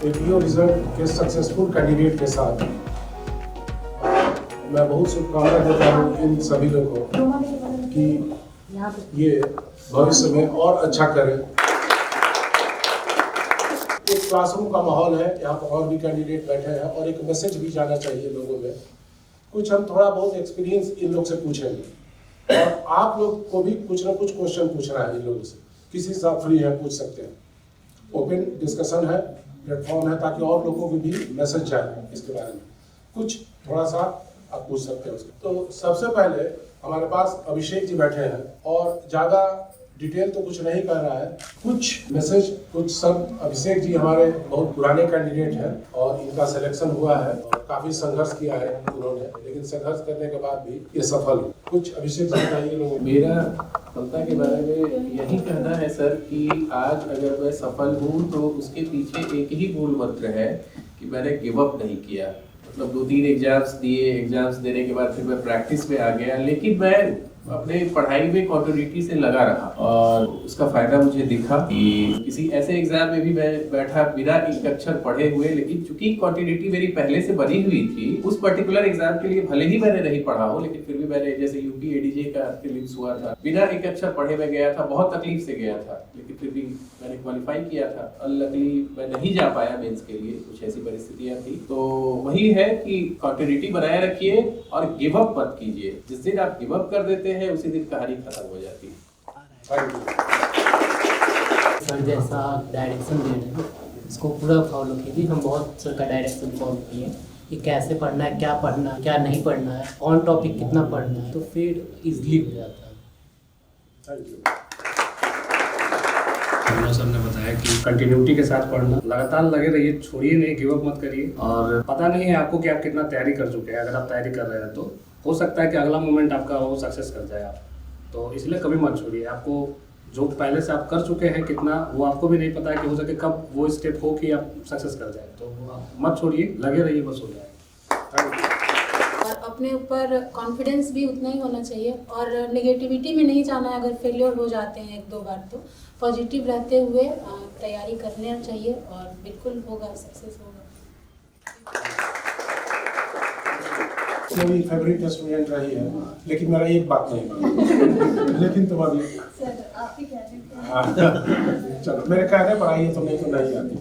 APO result के successful candidate के साथ मैं बहुत शुभकामना देता हूँ इन सभी लोगों को कि ये भविष्य में और अच्छा करें। एक क्लासरूम का माहौल है, यहाँ पर और भी कैंडिडेट बैठे हैं और एक मैसेज भी जाना चाहिए लोगों में। कुछ हम थोड़ा बहुत एक्सपीरियंस इन लोग से पूछेंगे और आप लोग को भी कुछ ना कुछ क्वेश्चन पूछना है इन लोगों से। किसी से आप फ्री है, पूछ सकते हैं। ओपन डिस्कशन है, प्लेटफॉर्म है, ताकि और लोगों को भी मैसेज जाए इसके बारे में। कुछ थोड़ा सा आप पूछ सकते हैं उसके। तो सबसे पहले हमारे पास अभिषेक जी बैठे हैं और ज़्यादा डिटेल तो कुछ नहीं कर रहा है, कुछ मैसेज, कुछ सब। अभिषेक जी हमारे बहुत पुराने कैंडिडेट हैं और इनका सिलेक्शन हुआ है और काफ़ी संघर्ष किया है उन्होंने, लेकिन संघर्ष करने के बाद भी ये सफल हुए। कुछ अभिषेक जी बताइए लोगों को। मेरा सफलता के बारे में यही कहना है सर कि आज अगर मैं सफल हूँ तो उसके पीछे एक ही मूल मंत्र है कि मैंने गिव अप नहीं किया। मतलब 2-3 एग्जाम्स दिए, एग्जाम्स देने के बाद फिर मैं प्रैक्टिस में आ गया, लेकिन मैं अपने पढ़ाई में कंटिन्यूटी से लगा रहा और उसका फायदा मुझे दिखा कि किसी ऐसे एग्जाम में भी मैं बैठा बिना एक अक्षर पढ़े हुए, लेकिन चूंकि कंटिन्यूटी मेरी पहले से बनी हुई थी उस पर्टिकुलर एग्जाम के लिए भले ही मैंने नहीं पढ़ा हो, लेकिन फिर भी मैंने, जैसे यूपी एडीजे का प्रीलिम्स हुआ था, बिना एक अक्षर पढ़े मैं गया था, बहुत तकलीफ से गया था, लेकिन फिर भी मैंने क्वालिफाई किया था। अनलकीली मैं नहीं जा पाया मेंस के लिए, कुछ ऐसी परिस्थितियां थी। तो वही है कि कंटिन्यूटी बनाए रखिए और गिव अप मत कीजिए। जिस दिन आप गिव अप कर देते हैं उसी दिन कहानी खत्म हो जाती है। सर जैसा आप डायरेक्शन दे रहे हैं इसको पूरा फॉलो कीजिए। हम बहुत सर का डायरेक्शन फॉलो किए कि कैसे पढ़ना है, क्या पढ़ना है, क्या नहीं पढ़ना है, ऑन टॉपिक कितना पढ़ना है, तो फिर इजली हो जाता है। सर ने बताया कि कंटिन्यूटी के साथ पढ़ना, लगातार लगे रहिए, छोड़िए नहीं, गिव अप मत करिए। और पता नहीं है आपको कि आप कितना तैयारी कर चुके हैं। अगर आप तैयारी कर रहे हैं तो हो सकता है कि अगला मोमेंट आपका वो सक्सेस कर जाए आप, तो इसलिए कभी मत छोड़िए। आपको जो पहले से आप कर चुके हैं कितना, वो आपको भी नहीं पता है कि हो सके कब वो स्टेप हो कि आप सक्सेस कर जाए, तो आप मत छोड़िए, लगे रहिए, बस हो जाएगा। और अपने ऊपर कॉन्फिडेंस भी उतना ही होना चाहिए और नेगेटिविटी में नहीं जाना है। अगर फेलियर हो जाते हैं 1-2 बार तो पॉजिटिव रहते हुए तैयारी करना चाहिए और बिल्कुल होगा, सक्सेस होगा। मेरी फेवरेट स्टूडेंट रही है, लेकिन मेरा एक बात नहीं मानी। लेकिन तुम अभी चलो मेरे कहने पर आई है, तुमने तो नहीं आती।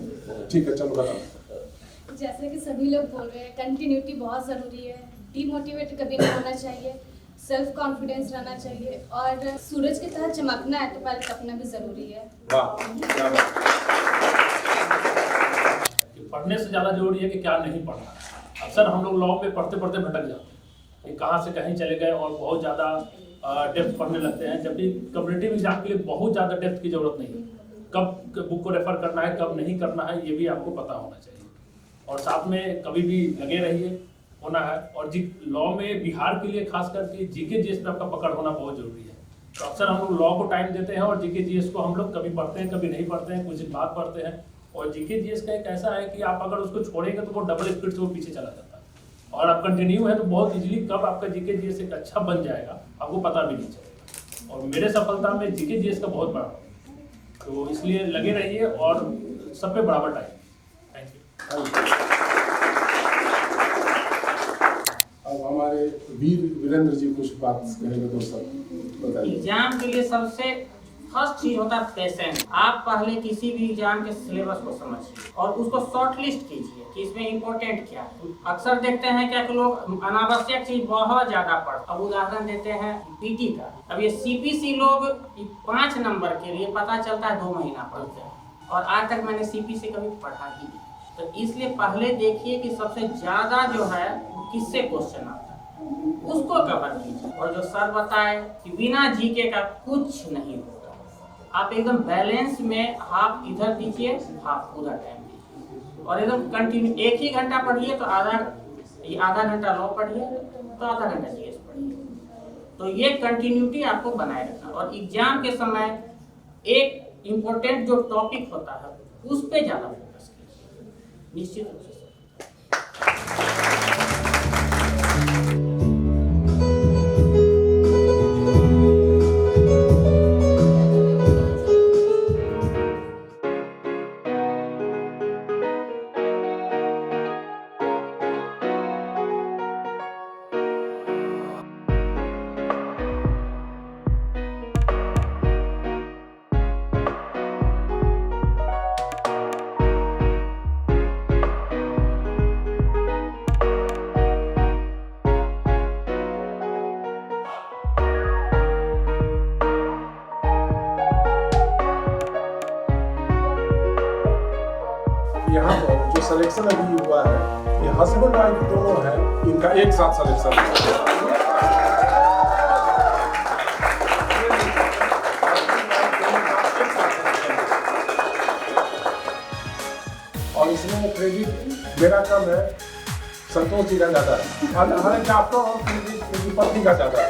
ठीक है, चलो बताओ। जैसे कि सभी लोग बोल रहे हैं, कंटिन्यूटी बहुत ज़रूरी है, डीमोटिवेट कभी नहीं होना चाहिए, सेल्फ कॉन्फिडेंस रहना चाहिए और सूरज की तरह चमकना है तो पहले तपना भी ज़रूरी है। पढ़ने से ज़्यादा जरूरी है कि क्या नहीं पढ़ना। अक्सर हम लोग लॉ में पढ़ते पढ़ते भटक जाते हैं कि कहाँ से कहीं चले गए और बहुत ज़्यादा डेप्थ पढ़ने लगते हैं, जबकि कॉम्पिटिटिव एग्जाम के लिए बहुत ज़्यादा डेप्थ की ज़रूरत नहीं है। कब बुक को रेफर करना है, कब नहीं करना है, ये भी आपको पता होना चाहिए। और साथ में कभी भी लगे रहिए, होना है। और लॉ में बिहार के लिए खास करके जीके जीएस पे आपका पकड़ होना बहुत जरूरी है। तो अक्सर हम लोग लॉ को टाइम देते हैं और जीके जीएस को हम लोग कभी पढ़ते हैं, कभी नहीं पढ़ते हैं, कुछ दिन बाद पढ़ते हैं। और जीके जीएस का एक ऐसा है कि आप अगर उसको छोड़ेंगे तो वो डबल स्पीड से वो पीछे चला जाता है, और आप कंटिन्यू है तो बहुत इजीली कब आपका जीके जीएस एक अच्छा बन जाएगा आपको पता भी नहीं चलेगा। और मेरे सफलता में जीके जीएस का बहुत बड़ा, तो इसलिए लगे रहिए और सब पे बराबर टाइम। Thank you. अब हमारे वीरेंद्र जी कुछ बात कहेंगे दोस्तों, बताइए। एग्जाम के लिए सबसे फर्स्ट चीज होता है पेशेंस। आप पहले किसी भी एग्जाम के सिलेबस को समझिए और उसको शॉर्ट लिस्ट कीजिए कि इसमें इम्पोर्टेंट क्या है। अक्सर देखते हैं क्या कि लोग अनावश्यक चीज बहुत ज्यादा पढ़ते। अब उदाहरण देते हैं पीटी का। अब ये सीपीसी लोग 5 नंबर के लिए पता चलता है 2 महीना पढ़ते हैं और आज तक मैंने सीपीसी कभी पढ़ा ही नहीं। तो इसलिए पहले देखिए कि सबसे ज्यादा जो है किससे क्वेश्चन आता है, उसको कवर कीजिए। और जो सर बताए कि बिना जीके का कुछ नहीं होता, आप एकदम बैलेंस में हाफ इधर दीजिए, हाफ उधर टाइम दीजिए और एकदम कंटिन्यू। 1 ही घंटा पढ़िए तो आधा घंटा लॉ पढ़िए तो आधा घंटा जीएस पढ़िए। तो ये कंटिन्यूटी आपको बनाए रखना। और एग्जाम के समय एक इम्पोर्टेंट जो टॉपिक होता है उस पर ज़्यादा फोकस कीजिए, निश्चित रूप से। यहाँ पर जो सिलेक्शन अभी हुआ है, ये हस्बैंड वाइफ दोनों है, इनका एक साथ सिलेक्शन है। और इसमें क्रेडिट मेरा कम है, संतोष जी का ज़्यादा है। हालांकि आपका और क्रेडिट मेरी पत्नी का ज़्यादा है।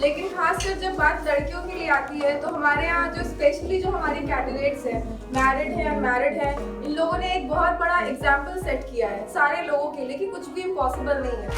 लेकिन खासकर जब बात लड़कियों के लिए आती है तो हमारे यहाँ जो स्पेशली जो हमारे कैंडिडेट्स हैं, मैरिड हैं, अनमैरिड हैं, इन लोगों ने एक बहुत बड़ा एग्जाम्पल सेट किया है सारे लोगों के लिए कि कुछ भी इम्पॉसिबल नहीं है।